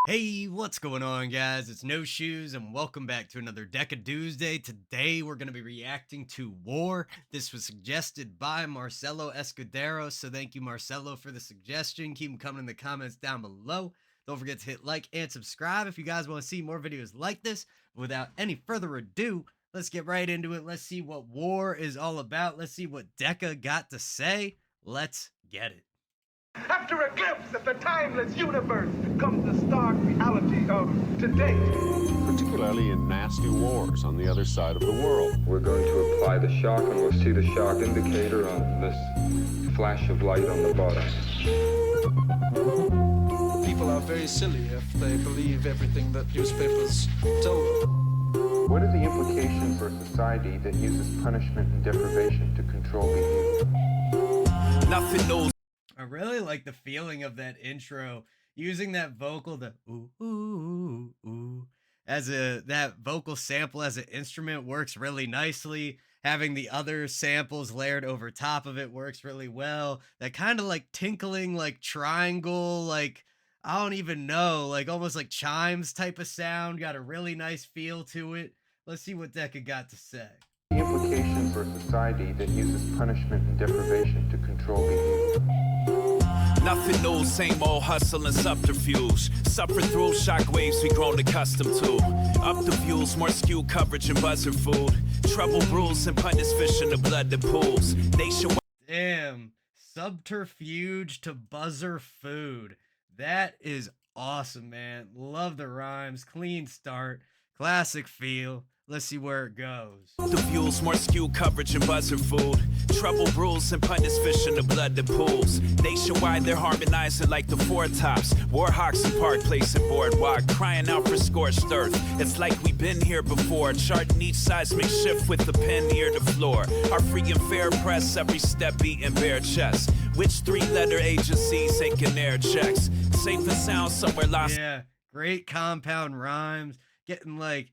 Hey, what's going on, guys? It's No Shoes, and welcome back to another Deca Tuesday. Today, we're going to be reacting to War. This was suggested by Marcelo Escudero, so thank you, Marcelo, for the suggestion. Keep them coming in the comments down below. Don't forget to hit like and subscribe if you guys want to see more videos like this. Without any further ado, let's get right into it. Let's see what War is all about. Let's see what Deca got to say. Let's get it. After a glimpse at the timeless universe comes the stark reality of today. Particularly in nasty wars on the other side of the world. We're going to apply the shock, and we'll see the shock indicator on this flash of light on the bottom. People are very silly if they believe everything that newspapers tell them. What are the implications for a society that uses punishment and deprivation to control behavior? Nothing knows. I really like the feeling of that intro, using that vocal, the ooh ooh ooh, as that vocal sample as an instrument works really nicely. Having the other samples layered over top of it works really well. That kind of like tinkling, like triangle, like I don't even know, like almost like chimes type of sound. Got a really nice feel to it. Let's see what Deca got to say. The implications for a society that uses punishment and deprivation to control behavior. Nothing new, same old hustle and subterfuge. Suffer through shockwaves we grown accustomed to. Up the views, more skewed coverage and buzzer food. Trouble brews and punish fish in the blood that pools. Nationwide. Damn, subterfuge to buzzer food. That is awesome, man. Love the rhymes. Clean start. Classic feel. Let's see where it goes. The views, more skewed coverage and buzzer food. Trouble brews and punish fish in the blood that pools. Nationwide, they're harmonizing like the Four Tops. Warhawks in Park Place and Boardwalk, crying out for scorched earth. It's like we've been here before, charting each seismic shift with the pen near the floor. Our free and fair press, every step beating bare chest. Which three-letter agencies taking air checks? Safe and sound somewhere lost. Yeah, great compound rhymes. Getting like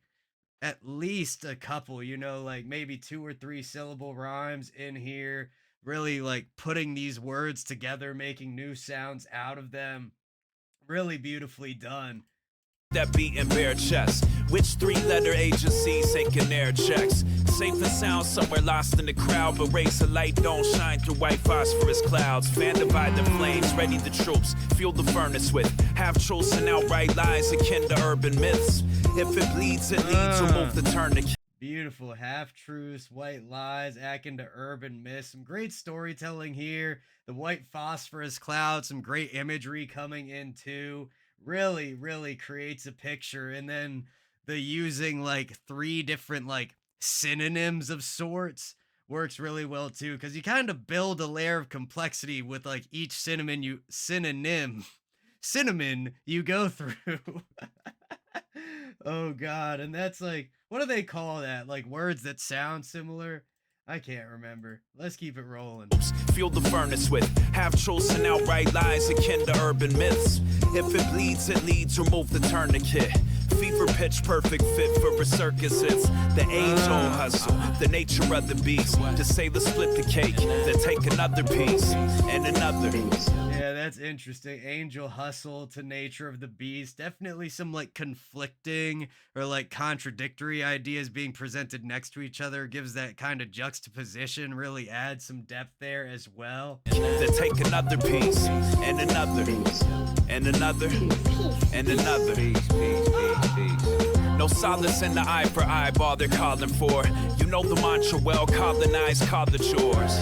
at least a couple, like maybe 2 or 3 syllable rhymes in here. Really like putting these words together, making new sounds out of them. Really beautifully done. That beat in bare chest. Which three-letter agencies taking air checks? Safe and sound somewhere lost in the crowd, but rays of light don't shine through white phosphorus clouds. Fan divide the flames, ready the troops, fuel the furnace with half-truths and outright lies akin to urban myths. If it bleeds, it leads, remove the tourniquet. Beautiful half-truths, white lies, akin to urban myths. Some great storytelling here. The white phosphorus cloud, some great imagery coming in too. Really creates a picture. And then the using like 3 different like synonyms of sorts works really well too, because you kind of build a layer of complexity with like each synonym cinnamon you go through. Oh god, and that's like, what do they call that? Like words that sound similar? I can't remember. Let's keep it rolling. Fuel the furnace with half-truths and outright lies akin to urban myths. If it bleeds, it leads, remove the tourniquet. Fever pitch, perfect fit for a circus. It's the age-old hustle, the nature of the beast. To say the split the cake, then take another piece and another. Yeah, that's interesting. Angel hustle to nature of the beast. Definitely some like conflicting or like contradictory ideas being presented next to each other. Gives that kind of juxtaposition, really adds some depth there as well. Then take another piece and another and another and another. No solace in the eye for eyeball they're calling for. You know the mantra well, colonized, call it yours.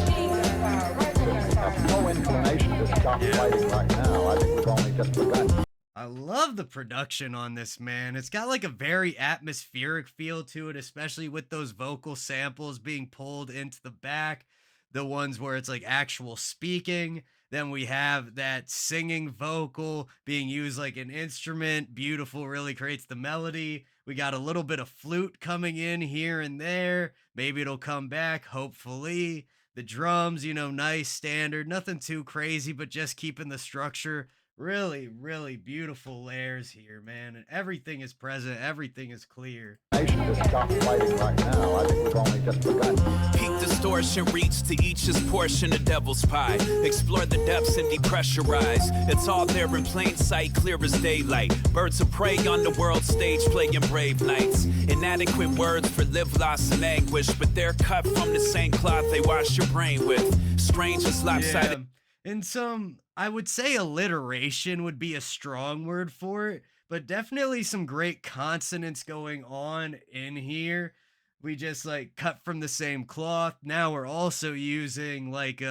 No inclination to stop fighting right now. I think we've only just begun. I love the production on this, man. It's got like a very atmospheric feel to it, especially with those vocal samples being pulled into the back. The ones where it's like actual speaking. Then we have that singing vocal being used like an instrument. Beautiful, really creates the melody. We got a little bit of flute coming in here and there. Maybe it'll come back, hopefully. The drums, nice, standard. Nothing too crazy, but just keeping the structure Really, really beautiful layers here, man. And everything is present, everything is clear. Nation to stop fighting right now. I think we've only just begun. Peak distortion, reach to each his portion of devil's pie. Explore the depths and depressurize. It's all there in plain sight, clear as daylight. Birds of prey on the world stage, playing brave knights. Inadequate words for live, loss, and anguish, but they're cut from the same cloth they wash your brain with. Strange as lopsided. And some, I would say alliteration would be a strong word for it, but definitely some great consonants going on in here. We just like cut from the same cloth. Now we're also using like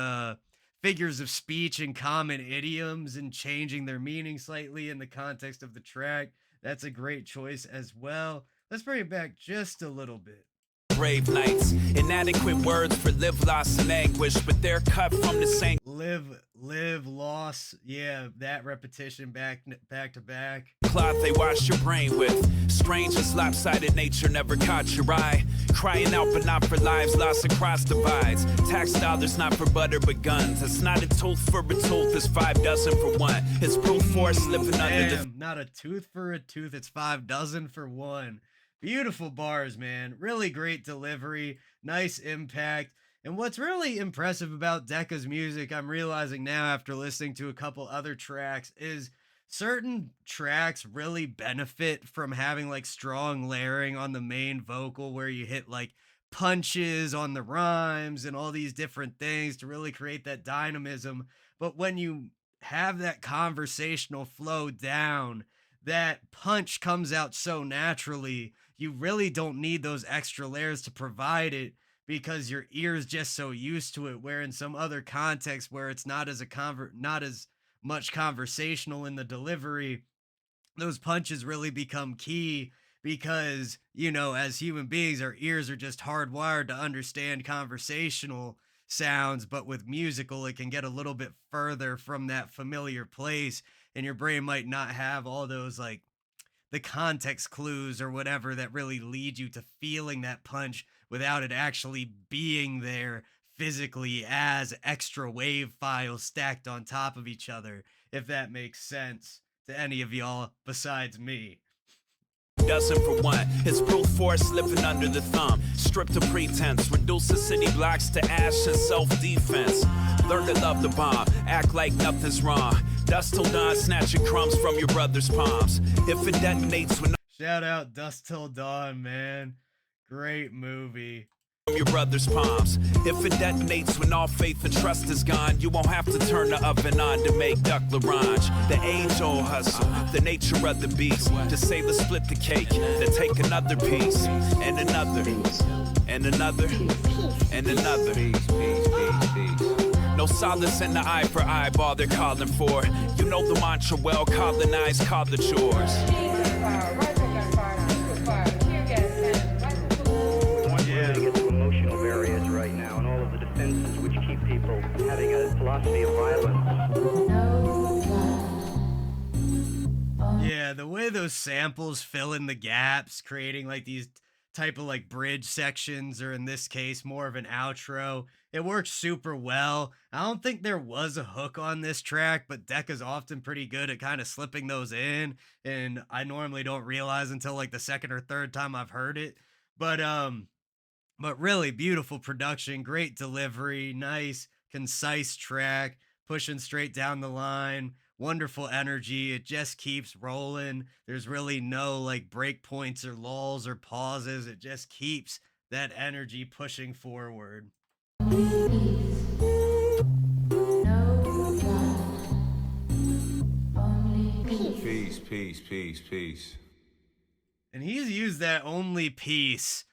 figures of speech and common idioms and changing their meaning slightly in the context of the track. That's a great choice as well. Let's bring it back just a little bit. Brave knights, inadequate words for live, loss, and anguish, but they're cut from the same Live, loss. Yeah, that repetition back to back. cloth they wash your brain with. Strange as lopsided nature never caught your eye. Crying out but not for lives lost across divides. Tax dollars not for butter but guns. It's not a tooth for a tooth, it's 5 dozen for one. It's brute force living under the... Not a tooth for a tooth, it's 5 dozen for one. Beautiful bars, man. Really great delivery, nice impact. And what's really impressive about Deca's music, I'm realizing now after listening to a couple other tracks, is certain tracks really benefit from having like strong layering on the main vocal where you hit like punches on the rhymes and all these different things to really create that dynamism. But when you have that conversational flow down, that punch comes out so naturally. You really don't need those extra layers to provide it because your ear's just so used to it. Where in some other context where it's not as not as much conversational in the delivery, those punches really become key because, you know, as human beings, our ears are just hardwired to understand conversational sounds, but with musical, it can get a little bit further from that familiar place, and your brain might not have all those like the context clues or whatever that really lead you to feeling that punch without it actually being there physically as extra wave files stacked on top of each other, if that makes sense to any of y'all besides me. dozen for one. It's brute force living under the thumb. Stripped of pretense, reduce the city blocks to ash and self-defense. Learn to love the bomb, act like nothing's wrong. Dust till dawn, snatching crumbs from your brother's palms. If it detonates when Shout out Dust Till Dawn, man. Great movie. from your brother's palms. If it detonates when all faith and trust is gone, you won't have to turn the oven on to make duck l'orange. The age-old hustle, the nature of the beast. To say the split the cake, then take another piece, and another, and another, and another. No solace in the eye for eyeball they're calling for. You know the mantra well, colonize, call the chores. Emotional barriers right now, and all of the defenses which keep people having a philosophy of violence. Yeah, the way those samples fill in the gaps, creating like these type of like bridge sections, or in this case, more of an outro, it works super well. I don't think there was a hook on this track, but Deca's often pretty good at kind of slipping those in, and I normally don't realize until like the second or third time I've heard it. But really beautiful production, great delivery, nice, concise track, pushing straight down the line, wonderful energy. It just keeps rolling. There's really no like break points or lulls or pauses. It just keeps that energy pushing forward. Peace, peace, peace, peace. And he's used that only peace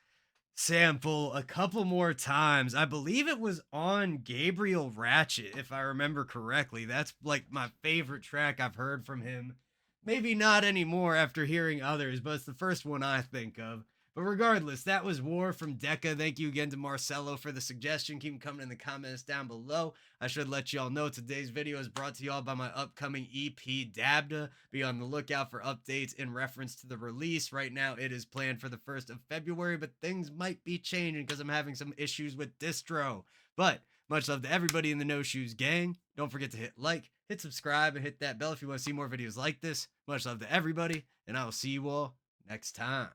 sample a couple more times. I believe it was on Gabriel Ratchet, if I remember correctly. That's like my favorite track I've heard from him. Maybe not anymore after hearing others, but it's the first one I think of. But regardless, that was War from Deca. Thank you again to Marcelo for the suggestion. Keep them coming in the comments down below. I should let y'all know today's video is brought to y'all by my upcoming EP, Dabda. Be on the lookout for updates in reference to the release. Right now, it is planned for the 1st of February, but things might be changing because I'm having some issues with distro. But Much love to everybody in the No Shoes gang. Don't forget to hit like, hit subscribe, and hit that bell if you want to see more videos like this. Much love to everybody, and I will see you all next time.